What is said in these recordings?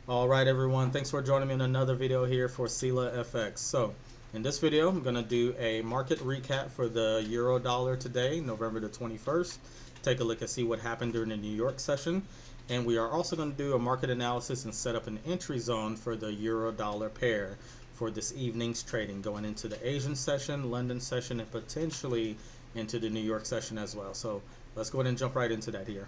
All right, everyone. Thanks for joining me in another video here for SyllaFX. So, in this video, I'm going to do a market recap for the euro dollar today, November the 21st. Take a look and see what happened during the New York session. And we are also going to do a market analysis and set up an entry zone for the euro dollar pair for this evening's trading, going into the Asian session, London session, and potentially into the New York session as well. So, let's go ahead and jump right into that here.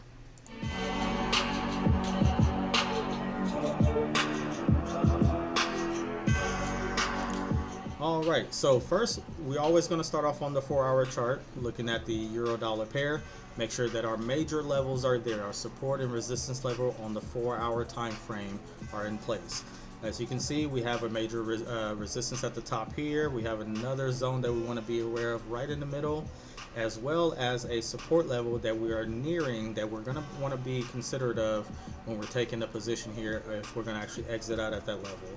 All right, so first, we're always going to start off on the 4-hour chart, looking at the euro dollar pair. Make sure that our major levels are there. Our support and resistance level on the 4-hour time frame are in place. As you can see, we have a major resistance at the top here. We have another zone that we want to be aware of right in the middle, as well as a support level that we are nearing that we're going to want to be considerate of when we're taking a position here if we're going to actually exit out at that level.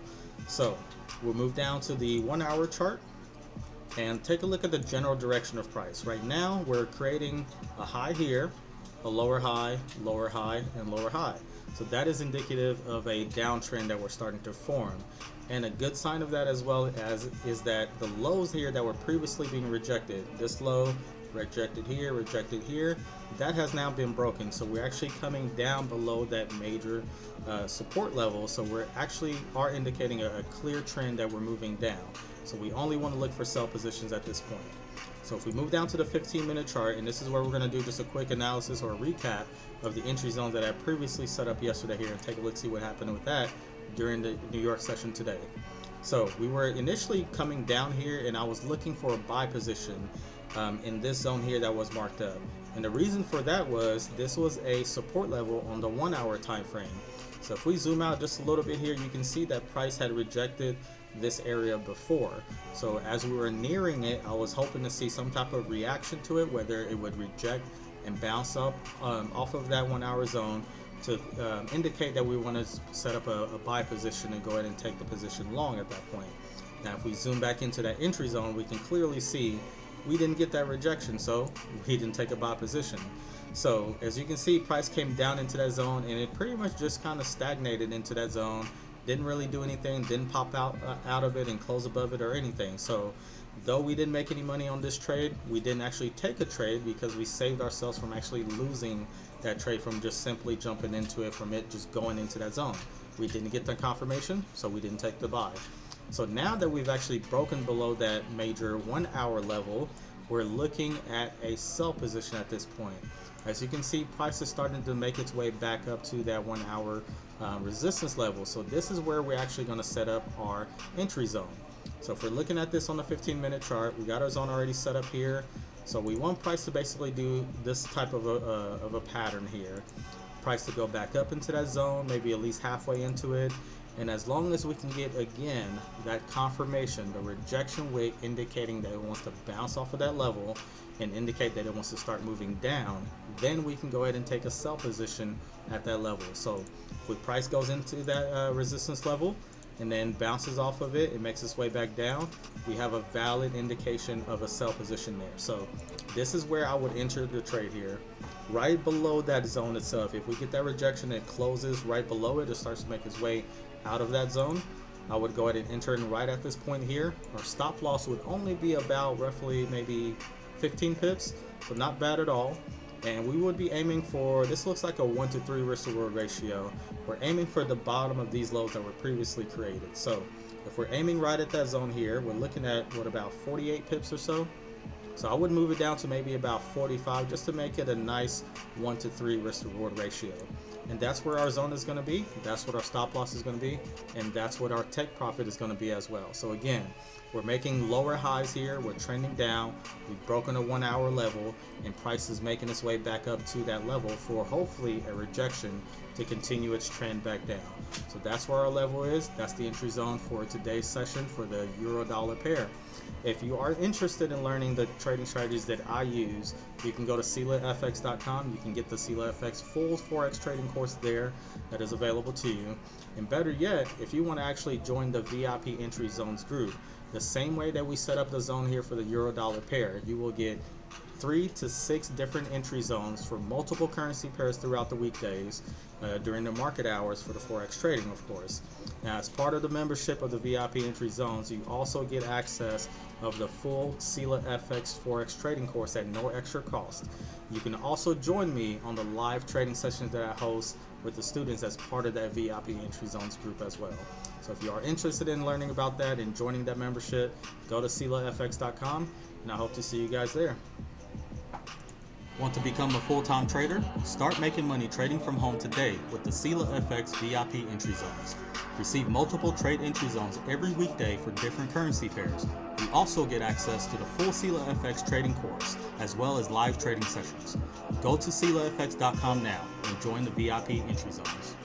So we'll move down to the 1-hour chart and take a look at the general direction of price. Right now, we're creating a high here, a lower high, and lower high. So that is indicative of a downtrend that we're starting to form. And a good sign of that as well as is that the lows here that were previously being rejected, this low, rejected here, that has now been broken. So we're actually coming down below that major support level. So we're actually indicating a clear trend that we're moving down. So we only want to look for sell positions at this point. So if we move down to the 15-minute chart, and this is where we're going to do just a quick analysis or a recap of the entry zones that I previously set up yesterday here, and take a look, see what happened with that during the New York session today. So we were initially coming down here, and I was looking for a buy position in this zone here that was marked up. And the reason for that was this was a support level on the 1-hour time frame. So if we zoom out just a little bit here, you can see that price had rejected this area before. So as we were nearing it, I was hoping to see some type of reaction to it, whether it would reject and bounce up off of that 1-hour zone to indicate that we want to set up a buy position and go ahead and take the position long at that point. Now if we zoom back into that entry zone, we can clearly see we didn't get that rejection, so we didn't take a buy position. So as you can see, price came down into that zone and it pretty much just kind of stagnated into that zone. Didn't really do anything, didn't pop out of it and close above it or anything. So though we didn't make any money on this trade, we didn't actually take a trade because we saved ourselves from actually losing that trade from just simply jumping into it, from it just going into that zone. We didn't get the confirmation, so we didn't take the buy. So now that we've actually broken below that major 1-hour level, we're looking at a sell position at this point. As you can see, price is starting to make its way back up to that 1-hour resistance level. So this is where we're actually going to set up our entry zone. So if we're looking at this on the 15-minute chart, we got our zone already set up here. So we want price to basically do this type of a pattern here. Price to go back up into that zone, maybe at least halfway into it. And as long as we can get, again, that confirmation, the rejection wick indicating that it wants to bounce off of that level and indicate that it wants to start moving down, then we can go ahead and take a sell position at that level. So if price goes into that resistance level and then bounces off of it, it makes its way back down, we have a valid indication of a sell position there. So this is where I would enter the trade here, right below that zone itself. If we get that rejection, it closes right below it, it starts to make its way out of that zone, I would go ahead and enter in right at this point here. Our stop loss would only be about roughly maybe 15 pips, so not bad at all. And we would be aiming for, this looks like a 1-to-3 risk to reward ratio. We're aiming for the bottom of these lows that were previously created. So if we're aiming right at that zone here, we're looking at what, about 48 pips or so. So I would move it down to maybe about 45 just to make it a nice 1-to-3 risk to reward ratio. And that's where our zone is going to be, that's what our stop loss is going to be, and that's what our take profit is going to be as well. So again, we're making lower highs here, we're trending down, we've broken a 1-hour level, and price is making its way back up to that level for hopefully a rejection to continue its trend back down. So that's where our level is. That's the entry zone for today's session for the euro dollar pair. If you are interested in learning the trading strategies that I use, you can go to SyllaFX.com. You can get the SyllaFX full Forex trading course there that is available to you. And better yet, if you want to actually join the VIP entry zones group, the same way that we set up the zone here for the euro dollar pair, you will get 3 to 6 different entry zones for multiple currency pairs throughout the weekdays during the market hours for the Forex trading, of course. Now, as part of the membership of the VIP entry zones, you also get access of the full SyllaFX Forex trading course at no extra cost. You can also join me on the live trading sessions that I host with the students as part of that VIP entry zones group as well. So if you are interested in learning about that and joining that membership, go to SyllaFX.com, and I hope to see you guys there. Want to become a full-time trader? Start making money trading from home today with the SyllaFX VIP entry zones. Receive multiple trade entry zones every weekday for different currency pairs. You also get access to the full SyllaFX trading course, as well as live trading sessions. Go to SyllaFX.com now and join the VIP entry zones.